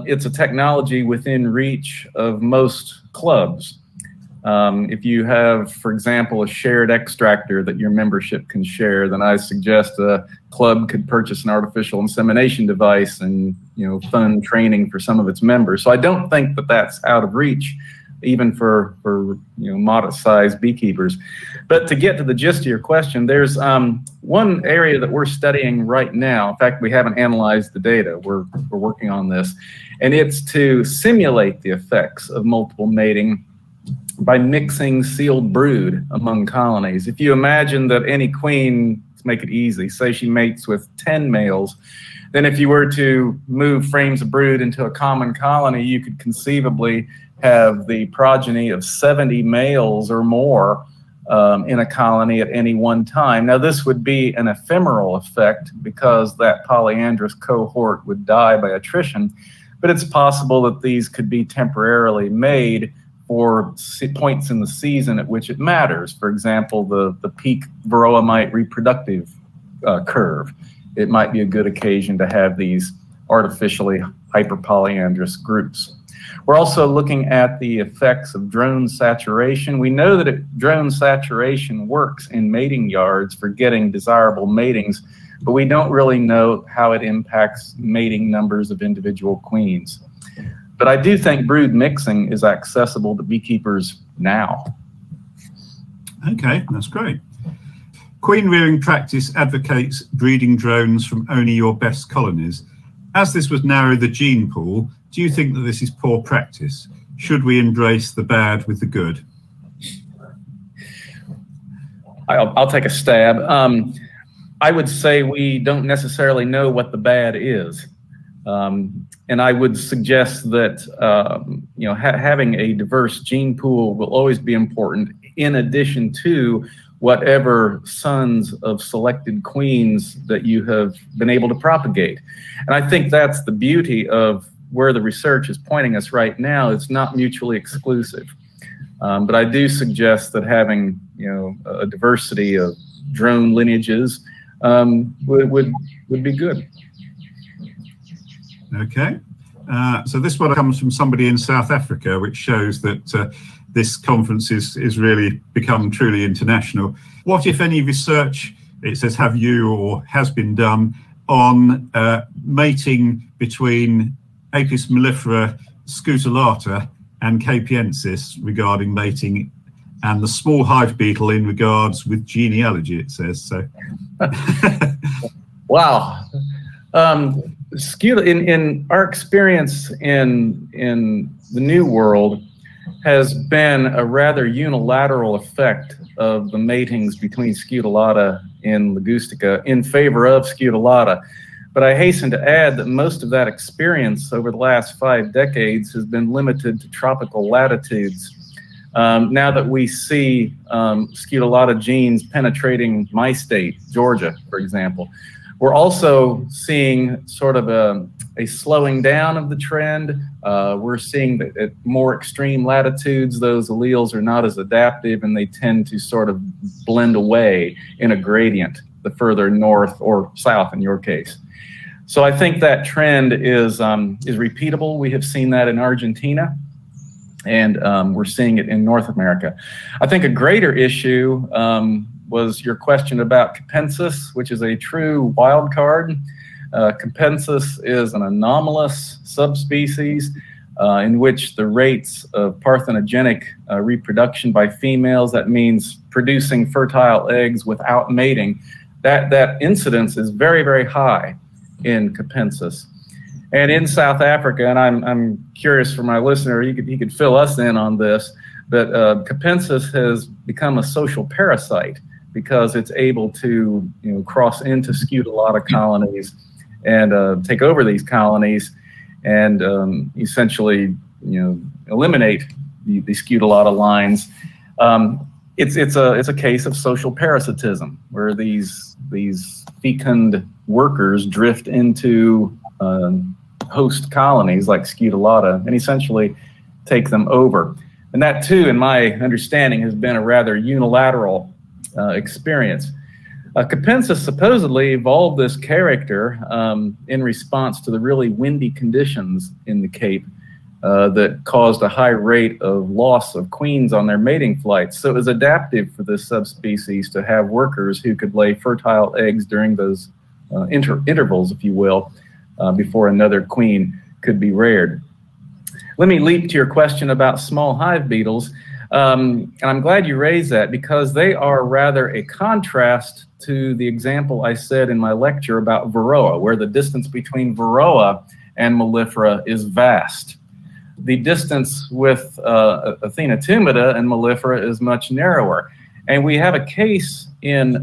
it's a technology within reach of most clubs. If you have, for example, a shared extractor that your membership can share, then I suggest a club could purchase an artificial insemination device and fund training for some of its members. So I don't think that that's out of reach, even for modest-sized beekeepers. But to get to the gist of your question, there's one area that we're studying right now. In fact, we haven't analyzed the data. We're working on this, and it's to simulate the effects of multiple mating by mixing sealed brood among colonies. If you imagine that any queen, let's make it easy, say she mates with 10 males, then if you were to move frames of brood into a common colony, you could conceivably have the progeny of 70 males or more in a colony at any one time. Now, this would be an ephemeral effect because that polyandrous cohort would die by attrition, but it's possible that these could be temporarily made for points in the season at which it matters. For example, the peak Varroa mite reproductive curve. It might be a good occasion to have these artificially hyperpolyandrous groups. We're also looking at the effects of drone saturation. We know that drone saturation works in mating yards for getting desirable matings, but we don't really know how it impacts mating numbers of individual queens. But I do think brood mixing is accessible to beekeepers now. Okay, that's great. Queen rearing practice advocates breeding drones from only your best colonies. As this would narrow the gene pool, do you think that this is poor practice? Should we embrace the bad with the good? I'll take a stab. I would say we don't necessarily know what the bad is. And I would suggest that having a diverse gene pool will always be important, in addition to whatever sons of selected queens that you have been able to propagate. And I think that's the beauty of where the research is pointing us right now. It's not mutually exclusive. But I do suggest that having a diversity of drone lineages would be good. Okay, so this one comes from somebody in South Africa, which shows that this conference is really become truly international. What, if any, research, it says, have you or has been done on mating between Apis mellifera scutellata and capiensis regarding mating, and the small hive beetle in regards with genealogy, it says. So, wow. In our experience in the New World has been a rather unilateral effect of the matings between scutellata and ligustica in favor of scutellata. But I hasten to add that most of that experience over the last 5 decades has been limited to tropical latitudes. Now that we see scutellata genes penetrating my state, Georgia, for example, We're also seeing sort of a slowing down of the trend. We're seeing that at more extreme latitudes, those alleles are not as adaptive and they tend to sort of blend away in a gradient the further north or south in your case. So I think that trend is repeatable. We have seen that in Argentina, and we're seeing it in North America. I think a greater issue was your question about Capensis, which is a true wild card. Capensis is an anomalous subspecies in which the rates of parthenogenic reproduction by females, that means producing fertile eggs without mating, that incidence is very, very high in Capensis. And in South Africa, and I'm curious for my listener, he could fill us in on this, but Capensis has become a social parasite because it's able to cross into Scutellata colonies and take over these colonies and essentially eliminate the Scutellata lines. It's a case of social parasitism where these fecund workers drift into host colonies like Scutellata and essentially take them over. And that too, in my understanding, has been a rather unilateral experience. Capensis supposedly evolved this character in response to the really windy conditions in the Cape that caused a high rate of loss of queens on their mating flights. So it was adaptive for this subspecies to have workers who could lay fertile eggs during those intervals, if you will, before another queen could be reared. Let me leap to your question about small hive beetles. And I'm glad you raised that because they are rather a contrast to the example I said in my lecture about Varroa, where the distance between Varroa and Mellifera is vast. The distance with Athenotumida and Mellifera is much narrower. And we have a case in,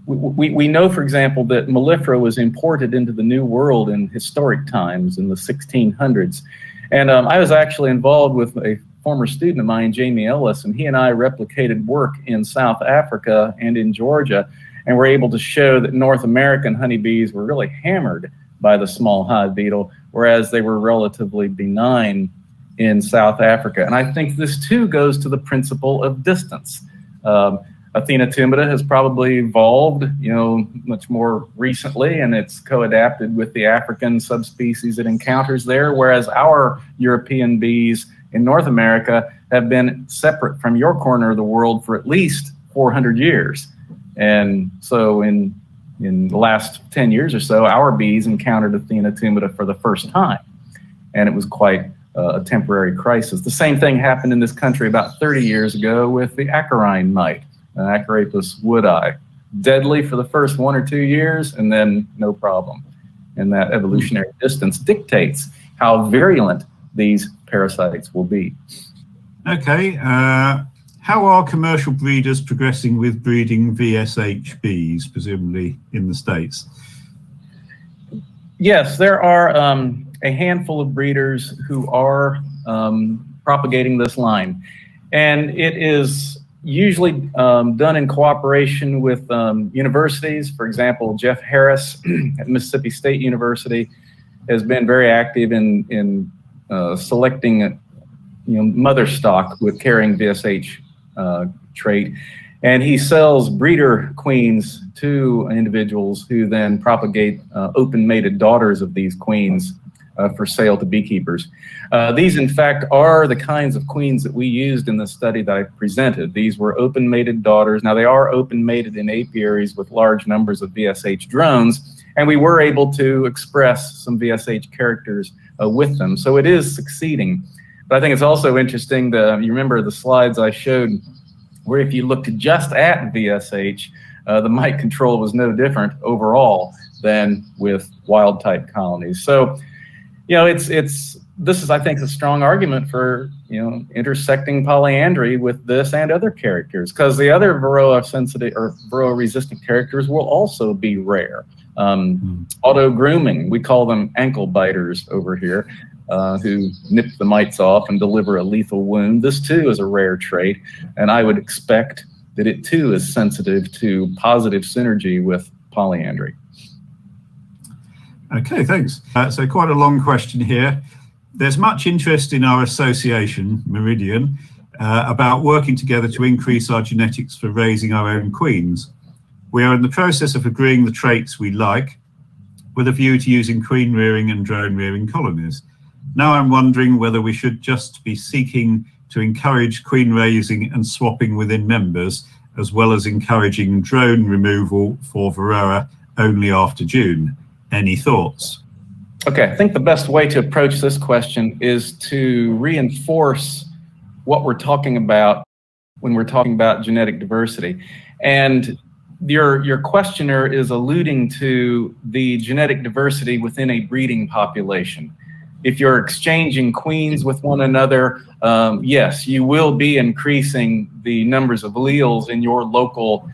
we know, for example, that Mellifera was imported into the New World in historic times in the 1600s. And I was actually involved with a former student of mine, Jamie Ellis, and he and I replicated work in South Africa and in Georgia, and were able to show that North American honeybees were really hammered by the small hive beetle, whereas they were relatively benign in South Africa. And I think this too goes to the principle of distance. Athenotumida has probably evolved, much more recently, and it's co-adapted with the African subspecies it encounters there, whereas our European bees in North America have been separate from your corner of the world for at least 400 years. And so in the last 10 years or so, our bees encountered Athenotumida for the first time, and it was quite a temporary crisis. The same thing happened in this country about 30 years ago with the acarine mite, Acarapus woodi. Deadly for the first 1 or 2 years, and then no problem. And that evolutionary distance dictates how virulent these parasites will be. Okay. How are commercial breeders progressing with breeding VSH bees, presumably in the States? Yes, there are a handful of breeders who are propagating this line. And it is usually done in cooperation with universities. For example, Jeff Harris at Mississippi State University has been very active in selecting mother stock with carrying VSH trait. And he sells breeder queens to individuals who then propagate open-mated daughters of these queens for sale to beekeepers. These, in fact, are the kinds of queens that we used in the study that I presented. These were open-mated daughters. Now, they are open-mated in apiaries with large numbers of VSH drones, and we were able to express some VSH characters with them. So it is succeeding. But I think it's also interesting that you remember the slides I showed where if you looked just at VSH, the mite control was no different overall than with wild type colonies. So, this is, I think, a strong argument for, intersecting polyandry with this and other characters, because the other Varroa sensitive or Varroa resistant characters will also be rare. Auto grooming, we call them ankle biters over here, who nip the mites off and deliver a lethal wound. This too is a rare trait, and I would expect that it too is sensitive to positive synergy with polyandry. Okay, thanks. So quite a long question here. There's much interest in our association, Meridian, about working together to increase our genetics for raising our own queens. We are in the process of agreeing the traits we like, with a view to using queen rearing and drone rearing colonies. Now I'm wondering whether we should just be seeking to encourage queen raising and swapping within members, as well as encouraging drone removal for Varroa only after June. Any thoughts? Okay, I think the best way to approach this question is to reinforce what we're talking about when we're talking about genetic diversity. And your questioner is alluding to the genetic diversity within a breeding population. If you're exchanging queens with one another, yes, you will be increasing the numbers of alleles in your local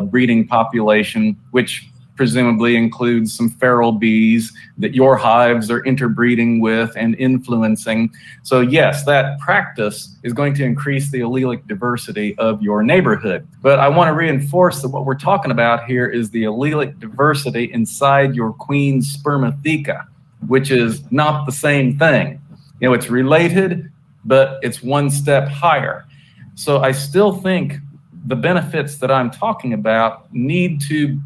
breeding population, which presumably includes some feral bees that your hives are interbreeding with and influencing. So yes, that practice is going to increase the allelic diversity of your neighborhood. But I want to reinforce that what we're talking about here is the allelic diversity inside your queen's spermatheca, which is not the same thing. You know, it's related, but it's one step higher. So I still think the benefits that I'm talking about need to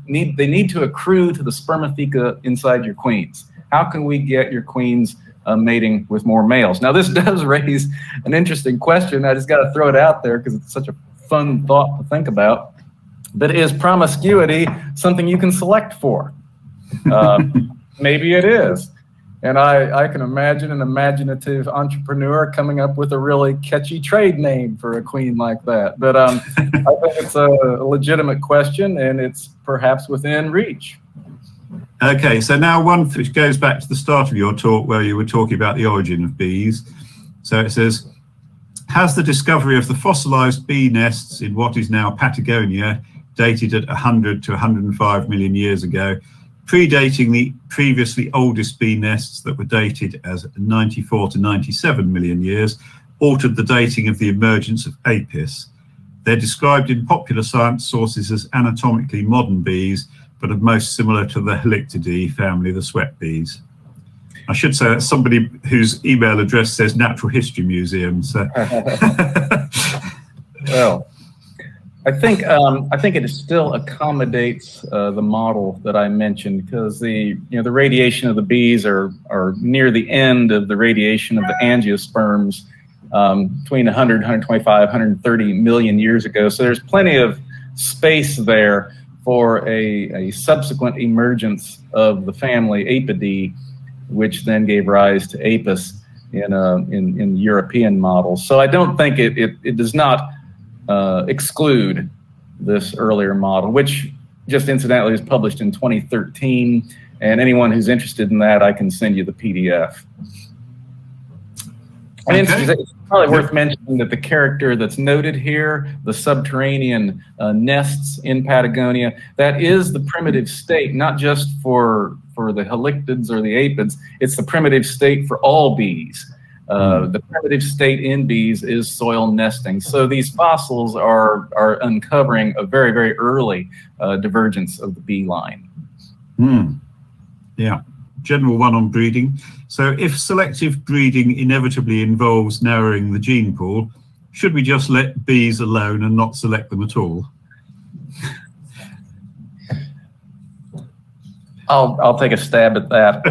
accrue to the spermatheca inside your queens. How can we get your queens mating with more males? Now, this does raise an interesting question. I just got to throw it out there because it's such a fun thought to think about. But is promiscuity something you can select for? Maybe it is. And I can imagine an imaginative entrepreneur coming up with a really catchy trade name for a queen like that. But I think it's a legitimate question, and it's perhaps within reach. Okay, so now one which goes back to the start of your talk where you were talking about the origin of bees. So it says, has the discovery of the fossilized bee nests in what is now Patagonia, dated at 100 to 105 million years ago, predating the previously oldest bee nests that were dated as 94 to 97 million years, altered the dating of the emergence of Apis. They're described in popular science sources as anatomically modern bees, but are most similar to the Halictidae family, the sweat bees. I should say that's somebody whose email address says Natural History Museum. So. Well, I think it still accommodates the model that I mentioned, because the radiation of the bees are near the end of the radiation of the angiosperms between 100, 125, 130 million years ago. So there's plenty of space there for a subsequent emergence of the family Apidae, which then gave rise to Apis in European models. So I don't think it does not exclude this earlier model, which just incidentally was published in 2013. And anyone who's interested in that, I can send you the PDF. And it's probably worth mentioning that the character that's noted here, the subterranean nests in Patagonia, that is the primitive state, not just for the halictids or the apids, it's the primitive state for all bees. The primitive state in bees is soil nesting. So these fossils are uncovering a very, very early divergence of the bee line. Yeah. General one on breeding. So if selective breeding inevitably involves narrowing the gene pool, should we just let bees alone and not select them at all? I'll take a stab at that.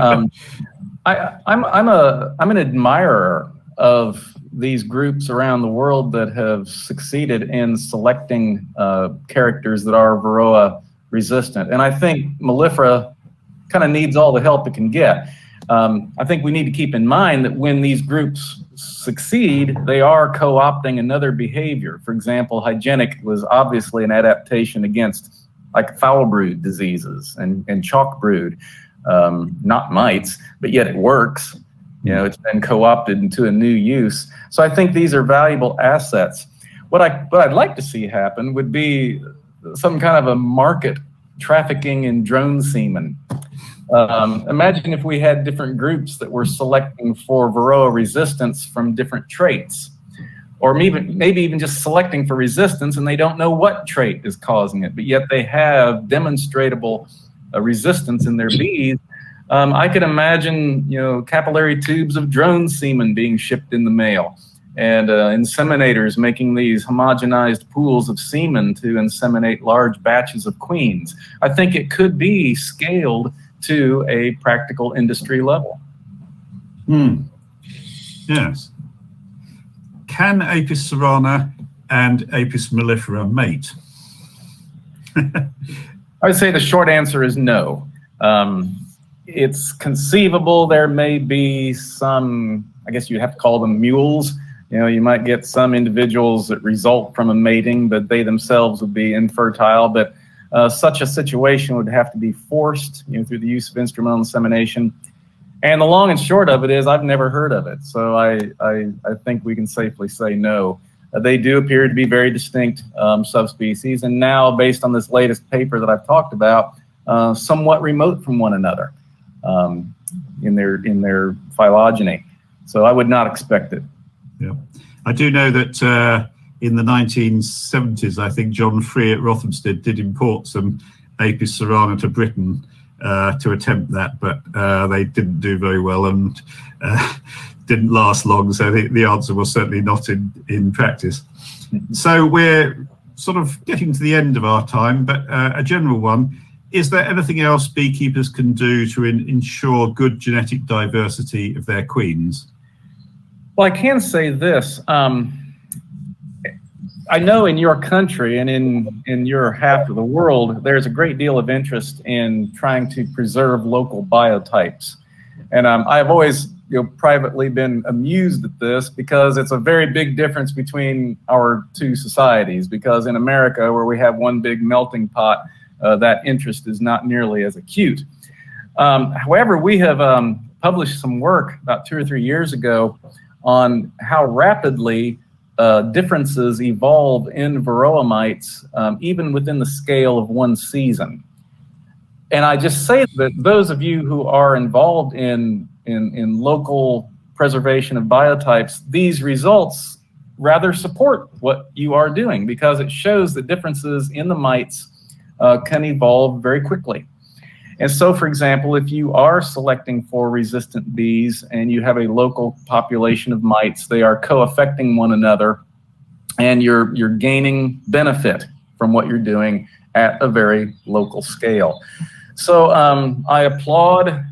I'm an admirer of these groups around the world that have succeeded in selecting characters that are Varroa resistant. And I think Mellifera kind of needs all the help it can get. I think we need to keep in mind that when these groups succeed, they are co-opting another behavior. For example, hygienic was obviously an adaptation against like foul brood diseases and chalk brood. Not mites, but yet it works. You know, it's been co-opted into a new use. So I think these are valuable assets. What I'd like to see happen would be some kind of a market trafficking in drone semen. Imagine if we had different groups that were selecting for Varroa resistance from different traits, or maybe even just selecting for resistance and they don't know what trait is causing it, but yet they have demonstrable resistance in their bees. I could imagine, capillary tubes of drone semen being shipped in the mail, and inseminators making these homogenized pools of semen to inseminate large batches of queens. I think it could be scaled to a practical industry level. Yes. Can Apis cerana and Apis mellifera mate? I would say the short answer is no. It's conceivable there may be some, I guess you'd have to call them mules. You might get some individuals that result from a mating, but they themselves would be infertile. But such a situation would have to be forced, through the use of instrumental insemination. And the long and short of it is, I've never heard of it. So I think we can safely say no. They do appear to be very distinct subspecies, and now, based on this latest paper that I've talked about, somewhat remote from one another in their phylogeny. So I would not expect it. Yeah, I do know that in the 1970s, I think John Free at Rothamsted did import some Apis cerana to Britain to attempt that, but they didn't do very well and didn't last long. So the answer was certainly not in practice. So we're sort of getting to the end of our time, but a general one. Is there anything else beekeepers can do to ensure good genetic diversity of their queens? Well, I can say this. I know in your country and in your half of the world, there's a great deal of interest in trying to preserve local biotypes. And I've always privately been amused at this, because it's a very big difference between our two societies. Because in America, where we have one big melting pot, that interest is not nearly as acute. However, we have published some work about 2 or 3 years ago on how rapidly differences evolve in varroa mites, even within the scale of one season. And I just say that those of you who are involved in local preservation of biotypes, these results rather support what you are doing, because it shows that differences in the mites can evolve very quickly. And so, for example, if you are selecting for resistant bees and you have a local population of mites, they are co-affecting one another, and you're gaining benefit from what you're doing at a very local scale. So I applaud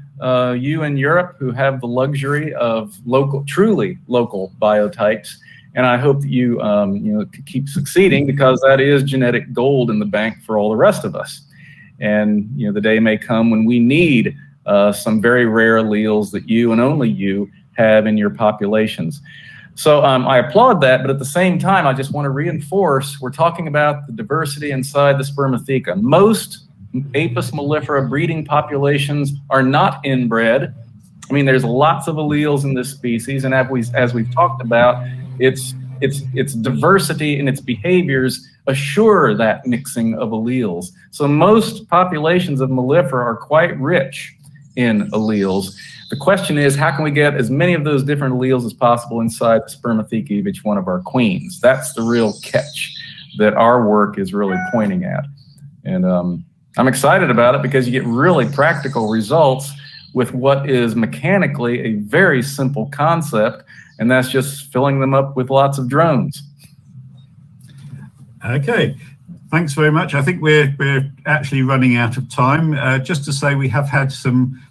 you in Europe, who have the luxury of truly local biotypes. And I hope that you keep succeeding, because that is genetic gold in the bank for all the rest of us. And the day may come when we need some very rare alleles that you and only you have in your populations. So I applaud that, but at the same time, I just want to reinforce, we're talking about the diversity inside the spermatheca. Most Apis mellifera breeding populations are not inbred. I mean, there's lots of alleles in this species, and as we've talked about, its diversity in its behaviors assure that mixing of alleles. So most populations of mellifera are quite rich in alleles. The question is, how can we get as many of those different alleles as possible inside the spermatheca of each one of our queens? That's the real catch that our work is really pointing at. And I'm excited about it, because you get really practical results with what is mechanically a very simple concept, and that's just filling them up with lots of drones. Okay, thanks very much. I think we're actually running out of time. Just to say, we have had some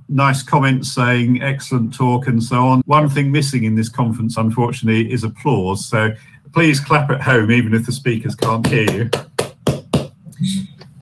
nice comments saying excellent talk and so on. One thing missing in this conference, unfortunately, is applause. So please clap at home, even if the speakers can't hear you.